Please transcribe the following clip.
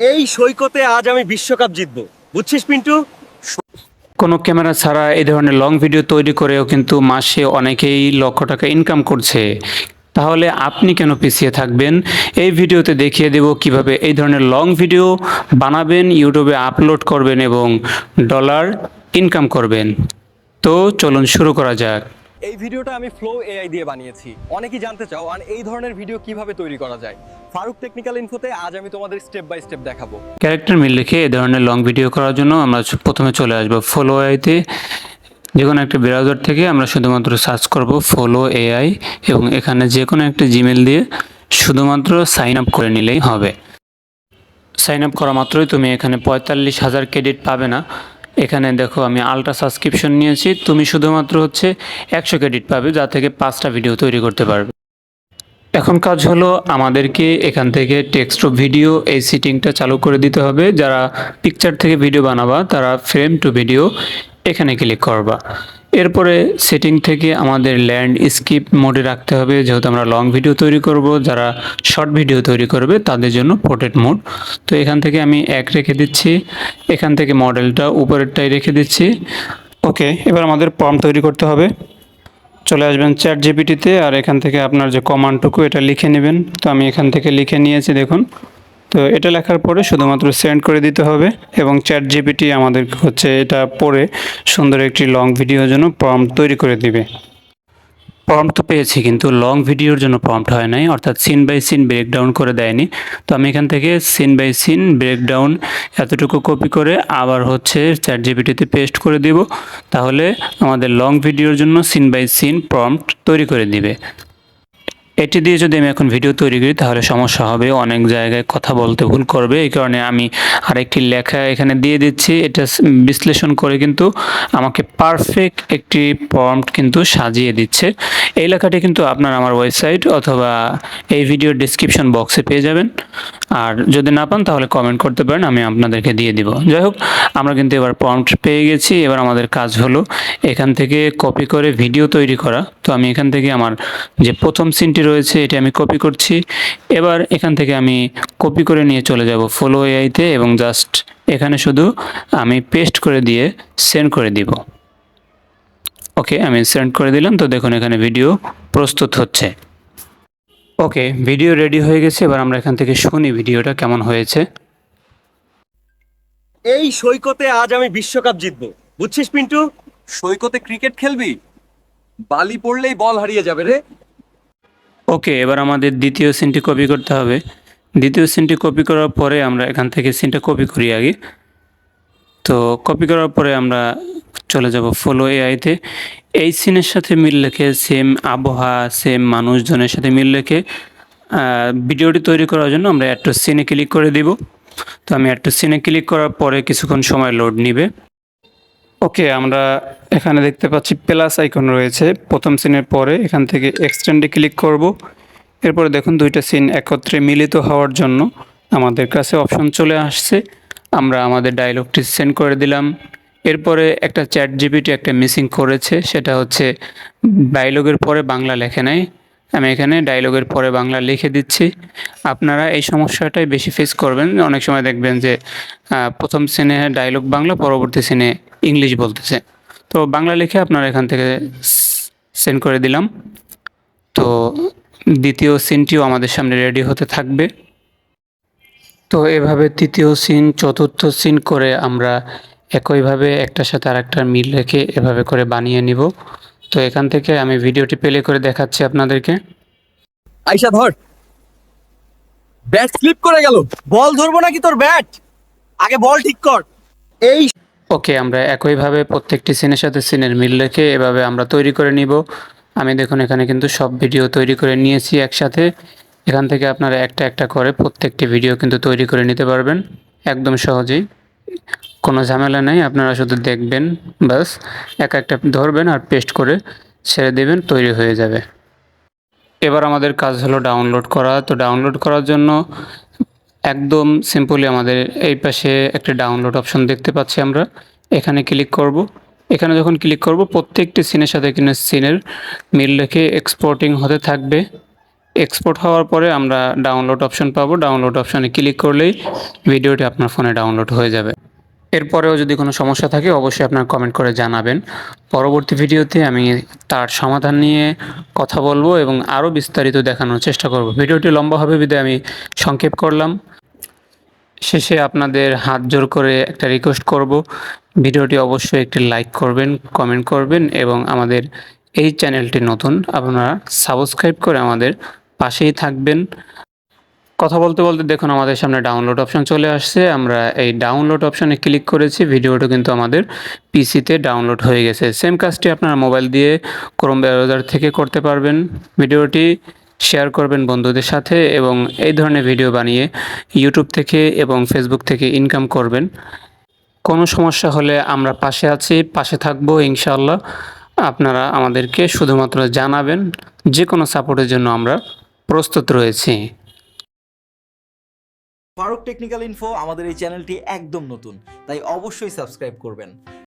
এই সৈকতে আজ আমি বিশ্বকাপ জিতবো, বুঝছিস পিন্টু? কোনো ক্যামেরা ছাড়া এই ধরনের লং ভিডিও তৈরি করেও কিন্তু মাসে অনেকেই লক্ষ টাকা ইনকাম করছে। তাহলে আপনি কেন পিছিয়ে থাকবেন? এই ভিডিওতে দেখিয়ে দেব কিভাবে এই ধরনের লং ভিডিও বানাবেন, ইউটিউবে আপলোড করবেন এবং ডলার ইনকাম করবেন। তো চলুন শুরু করা যাক। এই ভিডিওটা আমি ফ্লো এআই দিয়ে বানিয়েছি। অনেকেই জানতে চাও আর এই ধরনের ভিডিও কিভাবে তৈরি করা যায়। ফারুক টেকনিক্যাল ইনফোতে আজ আমি তোমাদের স্টেপ বাই স্টেপ দেখাবো। ক্যারেক্টার মিল লিখে এই ধরনের লং ভিডিও করার জন্য আমরা প্রথমে চলে আসবো ফলো এআইতে। যে কোনো একটা ব্রাউজার থেকে আমরা শুধুমাত্র সার্চ করব ফলো এআই এবং এখানে যে কোনো একটা জিমেল দিয়ে শুধুমাত্র সাইন আপ করে নিলেই হবে। সাইন আপ করা মাত্রই তুমি এখানে 45,000 ক্রেডিট পাবে না। এখানে দেখো আমি আলট্রা সাবস্ক্রিপশন নিয়েছি, তুমি শুধুমাত্র হচ্ছে 100 ক্রেডিট পাবে, যা থেকে 5টা ভিডিও তৈরি করতে পারবে। এখন কাজ হলো আমাদেরকে এখান থেকে টেক্সট টু ভিডিও এই সেটিংটা চালু করে দিতে হবে। যারা পিকচার থেকে ভিডিও বানাবা তারা ফ্রেম টু ভিডিও এখানে ক্লিক করবা। এরপরে সেটিং থেকে আমাদের ল্যান্ডস্কেপ মোডে রাখতে হবে, যেহেতু আমরা লং ভিডিও তৈরি করব। যারা শর্ট ভিডিও তৈরি করবে তাদের জন্য পোর্ট্রেট মোড। তো এখান থেকে আমি 1 রেখে দিচ্ছি, এখান থেকে মডেলটা উপরেরটাই রেখে দিচ্ছি। ওকে, এবার আমাদের প্রম্পট তৈরি করতে হবে। চলে আসবেন চ্যাট জিপিটিতে আর এখান থেকে আপনার যে কমান্ডটুকু এটা লিখে নেবেন। তো আমি এখান থেকে লিখে নিয়েছি, দেখুন। তো এটা লেখার পরে শুধুমাত্র সেন্ড করে দিতে হবে এবং চ্যাট জিপিটি আমাদের হচ্ছে এটা পড়ে সুন্দর একটি লং ভিডিওর জন্য প্রম্পট তৈরি করে দিবে। প্রম্পট তো পেয়েছি, কিন্তু লং ভিডিওর জন্য প্রম্পট হয় নাই, অর্থাৎ সিন বাই সিন ব্রেকডাউন করে দেয়নি। তো আমি এখান থেকে সিন বাই সিন ব্রেকডাউন এতটুকু কপি করে আবার হচ্ছে চ্যাট জিপিটিতে পেস্ট করে দিব। তাহলে আমাদের লং ভিডিওর জন্য সিন বাই সিন প্রম্পট তৈরি করে দিবে। এটি দিয়ে যদি আমি এখন ভিডিও তৈরি করি তাহলে সমস্যা হবে, অনেক জায়গায় কথা বলতে ভুল করবে। এই কারণে আমি আরেকটি লেখা এখানে দিয়ে দিচ্ছি। এটা বিশ্লেষণ করে কিন্তু আমাকে পারফেক্ট একটি প্রম্পট কিন্তু সাজিয়ে দিচ্ছে। এই লেখাটি কিন্তু আপনার আমার ওয়েবসাইট অথবা এই ভিডিওর ডেসক্রিপশন বক্সে পেয়ে যাবেন। আর যদি না পান তাহলে কমেন্ট করতে পারেন, আমি আপনাদেরকে দিয়ে দিব। যাই হোক, আমরা কিন্তু এবার প্রম্পট পেয়ে গেছি। এবার আমাদের কাজ হলো এখান থেকে কপি করে ভিডিও তৈরি করা। তো আমি এখান থেকে আমার যে প্রথম সিনটি রয়েছে এটি আমি কপি করছি। এবার এখান থেকে আমি কপি করে নিয়ে চলে যাব ফলো এআইতে এবং জাস্ট এখানে শুধু আমি পেস্ট করে দিয়ে সেন্ড করে দিব। ওকে, আমি সেন্ড করে দিলাম। তো দেখুন এখানে ভিডিও প্রস্তুত হচ্ছে। ওকে, ভিডিও রেডি হয়ে গেছে। এবার আমরা এখান থেকে শুনি ভিডিওটা কেমন হয়েছে। এই সৈকতে আজ আমি বিশ্বকাপ জিতবো, বুঝছিস পিন্টু? সৈকতে ক্রিকেট খেলবি, বালি পড়লেই বল হারিয়ে যাবে রে। ওকে, এবার আমাদের দ্বিতীয় সিনটি কপি করতে হবে। দ্বিতীয় সিনটি কপি করার পরে আমরা এখান থেকে সিনটা কপি করি আগে। তো কপি করার পরে আমরা চলে যাব ফলো এআইতে। এই সিনের সাথে মিল রেখে সেম আবহাওয়া, সেম মানুষজনের সাথে মিল রেখে ভিডিওটি তৈরি করার জন্য আমরা অ্যাড টু সিনে ক্লিক করে দিব। তো আমি অ্যাড টু সিনে ক্লিক করার পরে কিছুক্ষণ সময় লোড নিবে। ওকে, আমরা এখানে দেখতে পাচ্ছি প্লাস আইকন রয়েছে প্রথম সিনের পরে। এখান থেকে এক্সটেন্ডে ক্লিক করব। এরপরে দেখুন দুইটা সিন একত্রে মিলিত হওয়ার জন্য আমাদের কাছে অপশন চলে আসছে। আমরা আমাদের ডায়লগটি সেন্ড করে দিলাম। এরপরে একটা চ্যাট জিপিটি একটা মিসিং করেছে, সেটা হচ্ছে ডায়লগের পরে বাংলা লেখে নাই। আমি এখানে ডায়লগের পরে বাংলা লিখে দিচ্ছি। আপনারা এই সমস্যাটাই বেশি ফেস করবেন। অনেক সময় দেখবেন যে প্রথম সিনে ডায়লগ বাংলা, পরবর্তী সিনে ইংলিশ বলতেছে। তো বাংলা লিখে আপনারা এখান থেকে সেন্ড করে দিলাম। তো দ্বিতীয় সিনটিও আমাদের সামনে রেডি হতে থাকবে। তো এভাবে তৃতীয় সিন, চতুর্থ সিন করে আমরা একইভাবে একটার সাথে আরেকটার মিল রেখে এভাবে করে বানিয়ে নিব। তো এখান থেকে আমি ভিডিওটি প্লে করে দেখাচ্ছি আপনাদেরকে। আইসা ধর, ব্যাট স্লিপ করে গেল, বল ধরবো নাকি তোর ব্যাট? আগে বল ঠিক কর। এই ওকে, আমরা একইভাবে প্রত্যেকটি সিনের সাথে সিনের মিল রেখে এভাবে আমরা তৈরি করে নিব। আমি দেখুন এখানে কিন্তু সব ভিডিও তৈরি করে নিয়েছি একসাথে। এখান থেকে আপনারা একটা একটা করে প্রত্যেকটি ভিডিও কিন্তু তৈরি করে নিতে পারবেন একদম সহজেই, কোনো ঝামেলা নেই। আপনারা শুধু দেখবেন, বাস এক একটা ধরবেন আর পেস্ট করে ছেড়ে দেবেন, তৈরি হয়ে যাবে। এবার আমাদের কাজ হলো ডাউনলোড করা। তো ডাউনলোড করার জন্য একদম সিম্পলি আমাদের এই পাশে একটা ডাউনলোড অপশন দেখতে পাচ্ছি আমরা, এখানে ক্লিক করব। এখানে যখন ক্লিক করব প্রত্যেকটি সিনের সাথে কিন্তু সিনের মিল রেখে এক্সপোর্টিং হতে থাকবে। এক্সপোর্ট হওয়ার পরে আমরা ডাউনলোড অপশন পাবো। ডাউনলোড অপশনে ক্লিক করলেই ভিডিওটি আপনার ফোনে ডাউনলোড হয়ে যাবে। এরপরেও যদি কোনো সমস্যা থাকে অবশ্যই আপনার কমেন্ট করে জানাবেন। পরবর্তী ভিডিওতে আমি তার সমাধান নিয়ে কথা বলবো এবং আরও বিস্তারিত দেখানোর চেষ্টা করব। ভিডিওটি লম্বা হবে বিধায় আমি সংক্ষেপ করলাম। শেষে আপনাদের হাত জোর করে একটা রিকোয়েস্ট করব, ভিডিওটি অবশ্যই একটি লাইক করবেন, কমেন্ট করবেন এবং আমাদের এই চ্যানেলটি নতুন, আপনারা সাবস্ক্রাইব করে আমাদের পাশেই থাকবেন। কথা বলতে বলতে দেখুন আমাদের সামনে ডাউনলোড অপশন চলে আসছে। আমরা এই ডাউনলোড অপশনে ক্লিক করেছি, ভিডিওটা কিন্তু আমাদের পিসিতে ডাউনলোড হয়ে গেছে। সেম কাজটি আপনারা মোবাইল দিয়ে ক্রোম ব্রাউজার থেকে করতে পারবেন। ভিডিওটি শেয়ার করবেন বন্ধুদের সাথে এবং এই ধরনের ভিডিও বানিয়ে ইউটিউব থেকে এবং ফেসবুক থেকে ইনকাম করবেন। কোনো সমস্যা হলে আমরা পাশে আছি, পাশে থাকবো ইনশাআল্লাহ। আপনারা আমাদেরকে শুধুমাত্র জানাবেন, যে কোনো সাপোর্টের জন্য আমরা প্রস্তুত রয়েছি। ফারুক টেকনিক্যাল ইনফো আমাদের এই চ্যানেলটি একদম নতুন, তাই অবশ্যই সাবস্ক্রাইব করবেন।